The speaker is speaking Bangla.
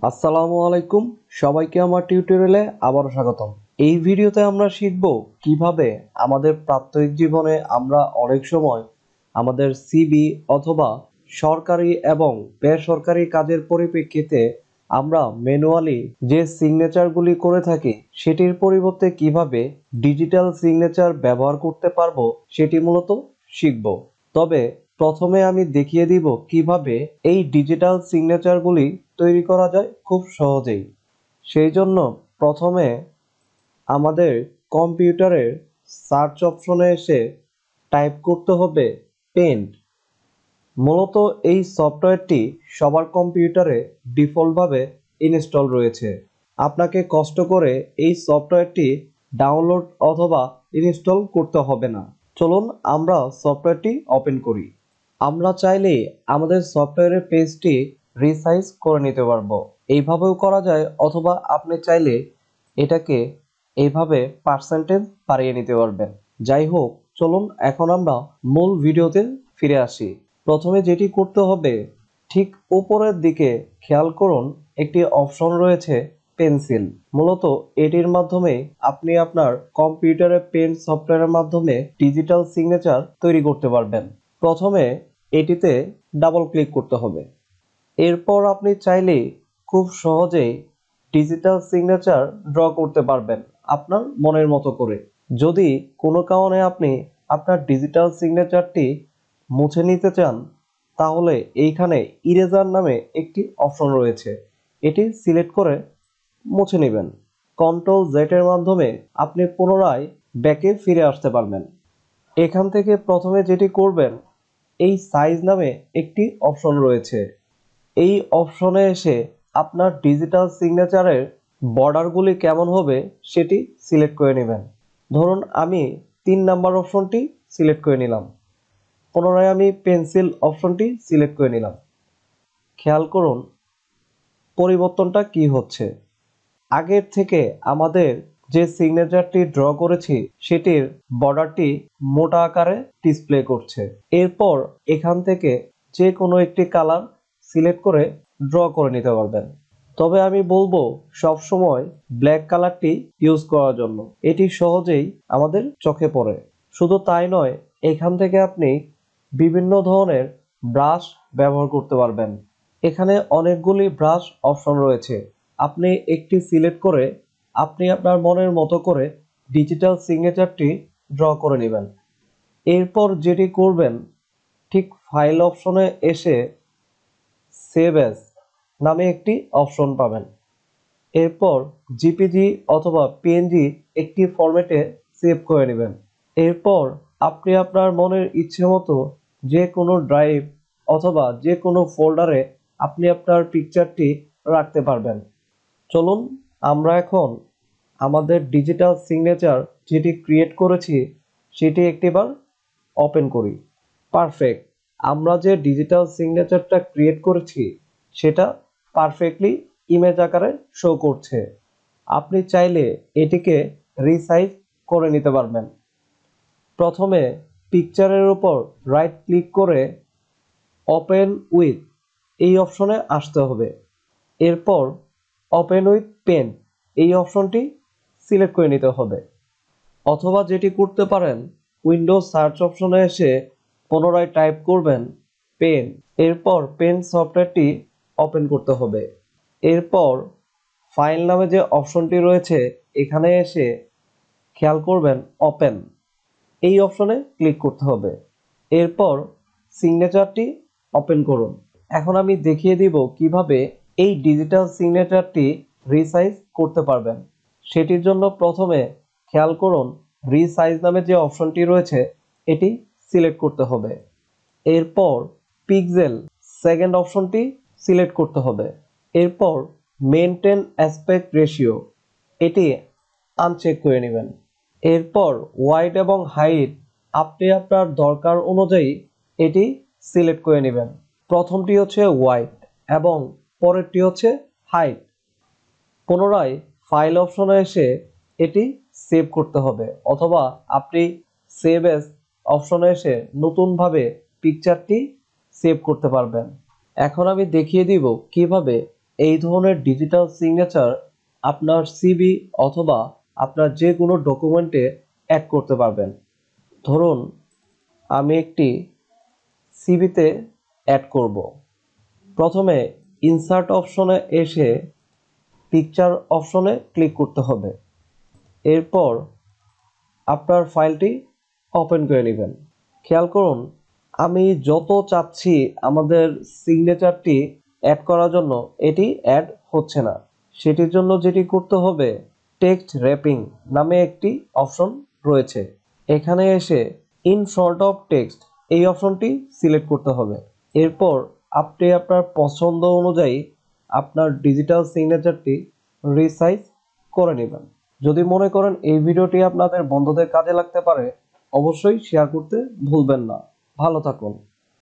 আসসালামু আলাইকুম, সবাইকে আমার টিউটোরিয়ালে আবারও স্বাগতম। এই ভিডিওতে আমরা শিখব কিভাবে আমাদের প্রাত্যহিক জীবনে আমরা অনেক সময় আমাদের সিভি অথবা সরকারি এবং বেসরকারি কাজের পরিপ্রেক্ষিতে আমরা ম্যানুয়ালি যে সিগনেচারগুলি করে থাকি সেটির পরিবর্তে কিভাবে ডিজিটাল সিগনেচার ব্যবহার করতে পারবো সেটি মূলত শিখব। তবে প্রথমে আমি দেখিয়ে দিব কিভাবে এই ডিজিটাল সিগনেচারগুলি তৈরি করা যায় খুব সহজেই। সেই জন্য প্রথমে আমাদের কম্পিউটারের সার্চ অপশনে এসে টাইপ করতে হবে পেন্ট। মূলত এই সফটওয়্যারটি সবার কম্পিউটারে ডিফল্টভাবে ইনস্টল রয়েছে। আপনাকে কষ্ট করে এই সফটওয়্যারটি ডাউনলোড অথবা ইনস্টল করতে হবে না। চলুন আমরা সফটওয়্যারটি ওপেন করি। আমরা চাইলে আমাদের সফটওয়্যারের পেজটি রিসাইজ করে নিতে পারবো। এইভাবেও করা যায়, অথবা আপনি চাইলে এটাকে এইভাবে পার্সেন্টেজ বাড়িয়ে নিতে পারবেন। যাই হোক, চলুন এখন আমরা মূল ভিডিওতে ফিরে আসি। প্রথমে যেটি করতে হবে, ঠিক উপরের দিকে খেয়াল করুন একটি অপশন রয়েছে পেন্সিল। মূলত এটির মাধ্যমে আপনি আপনার কম্পিউটারে পেন সফটওয়্যারের মাধ্যমে ডিজিটাল সিগনেচার তৈরি করতে পারবেন। প্রথমে এটিতে ডাবল ক্লিক করতে হবে। এরপর আপনি চাইলে খুব সহজেই ডিজিটাল সিগনেচার ড্র করতে পারবেন আপনার মনের মতো করে। যদি কোনো কারণে আপনি আপনার ডিজিটাল সিগনেচারটি মুছে নিতে চান, তাহলে এইখানে ইরেজার নামে একটি অপশন রয়েছে, এটি সিলেক্ট করে মুছে নেবেন। কন্ট্রোল জেড এর মাধ্যমে আপনি পুনরায় ব্যাকে ফিরে আসতে পারবেন। এখান থেকে প্রথমে যেটি করবেন, এই সাইজ নামে একটি অপশন রয়েছে, এই অপশনে এসে আপনার ডিজিটাল সিগনেচারের বর্ডারগুলি কেমন হবে সেটি সিলেক্ট করে নেবেন। ধরুন আমি 3 নাম্বার অপশনটি সিলেক্ট করে নিলাম। পুনরায় আমি পেন্সিল অপশনটি সিলেক্ট করে নিলাম। খেয়াল করুন পরিবর্তনটা কি হচ্ছে। আগের থেকে আমাদের যে সিগনেচারটি ড্র করেছি সেটির বর্ডারটি মোটা আকারে ডিসপ্লে করছে। এরপর এখান থেকে যে কোনো একটি কালার সিলেক্ট করে ড্র করে নিতে পারবেন। তবে আমি বলবো সবসময় ব্ল্যাক কালারটি ইউজ করার জন্য, এটি সহজেই আমাদের চোখে পড়ে। শুধু তাই নয়, এখান থেকে আপনি বিভিন্ন ধরনের ব্রাশ ব্যবহার করতে পারবেন। এখানে অনেকগুলি ব্রাশ অপশন রয়েছে, আপনি একটি সিলেক্ট করে আপনি আপনার মনের মতো করে ডিজিটাল সিগনেচারটি ড্র করে নেবেন। এরপর যেটি করবেন, ঠিক ফাইল অপশনে এসে সেভ অ্যাজ নামে একটি অপশন পাবেন। এরপর জিপিজি অথবা পিএনজি একটি ফরম্যাটে সেভ করে নেবেন। এরপর আপনি আপনার মনের ইচ্ছে মতো যে কোনো ড্রাইভ অথবা যে কোনো ফোল্ডারে আপনি আপনার পিকচারটি রাখতে পারবেন। চলুন আমরা এখন আমাদের ডিজিটাল সিগনেচার যেটি ক্রিয়েট করেছি সেটি একটিবার ওপেন করি। পারফেক্ট, আমরা যে ডিজিটাল সিগনেচারটা ক্রিয়েট করেছি সেটা পারফেক্টলি ইমেজ আকারে শো করছে। আপনি চাইলে এটিকে রিসাইজ করে নিতে পারবেন। প্রথমে পিকচারের উপর রাইট ক্লিক করে ওপেন উইথ এই অপশনে আসতে হবে। এরপর ওপেন উইথ পেন এই অপশনটি সিলেক্ট করে নিতে হবে। অথবা যেটি করতে পারেন, উইন্ডোজ সার্চ অপশনে এসে পুনরায় টাইপ করবেন পেন। এরপর পেন সফটওয়্যারটি ওপেন করতে হবে। এরপর ফাইল নামে যে অপশনটি রয়েছে এখানে এসে খেয়াল করবেন ওপেন এই অপশনে ক্লিক করতে হবে। এরপর সিগনেচারটি ওপেন করুন। এখন আমি দেখিয়ে দিব কিভাবে এই ডিজিটাল সিগনেচারটি রিসাইজ করতে পারবেন। সেটির জন্য প্রথমে খেয়াল করুন রিসাইজ নামে যে অপশনটি রয়েছে এটি সিলেক্ট করতে হবে। এরপর পিক্সেল সেকেন্ড অপশনটি সিলেক্ট করতে হবে। এরপর মেনটেন অ্যাসপেক্ট রেশিও এটি আনচেক করে নেবেন। এরপর ওয়াইড এবং হাইট আপনি আপনার দরকার অনুযায়ী এটি সিলেক্ট করে নেবেন। প্রথমটি হচ্ছে ওয়াইড এবং পরেরটি হচ্ছে হাইট। পুনরায় ফাইল অপশনে এসে এটি সেভ করতে হবে, অথবা আপনি সেভ এস অপশনে এসে নতুনভাবে পিকচারটি সেভ করতে পারবেন। এখন আমি দেখিয়ে দিব কিভাবে এই ধরনের ডিজিটাল সিগনেচার আপনার সিভি অথবা আপনার যে কোনো ডকুমেন্টে অ্যাড করতে পারবেন। ধরুন আমি একটি সিভিতে অ্যাড করব। প্রথমে ইনসার্ট অপশনে এসে পিকচার অপশনে ক্লিক করতে হবে। এরপর আপনার ফাইলটি ওপেন করে নেবেন। খেয়াল করুন আমি যত চাচ্ছি আমাদের সিগনেচারটি অ্যাড করার জন্য এটি অ্যাড হচ্ছে না। সেটির জন্য যেটি করতে হবে, টেক্সট র্যাপিং নামে একটি অপশন রয়েছে। এখানে এসে ইন ফ্রন্ট অফ টেক্সট এই অপশনটি সিলেক্ট করতে হবে। এরপর আপনি আপনার পছন্দ অনুযায়ী আপনার ডিজিটাল সিগনেচারটি রিসাইজ করে নেবেন। যদি মনে করেন এই ভিডিওটি আপনাদের বন্ধুদের কাজে লাগতে পারে, অবশ্যই শেয়ার করতে ভুলবেন না। ভালো থাকুন।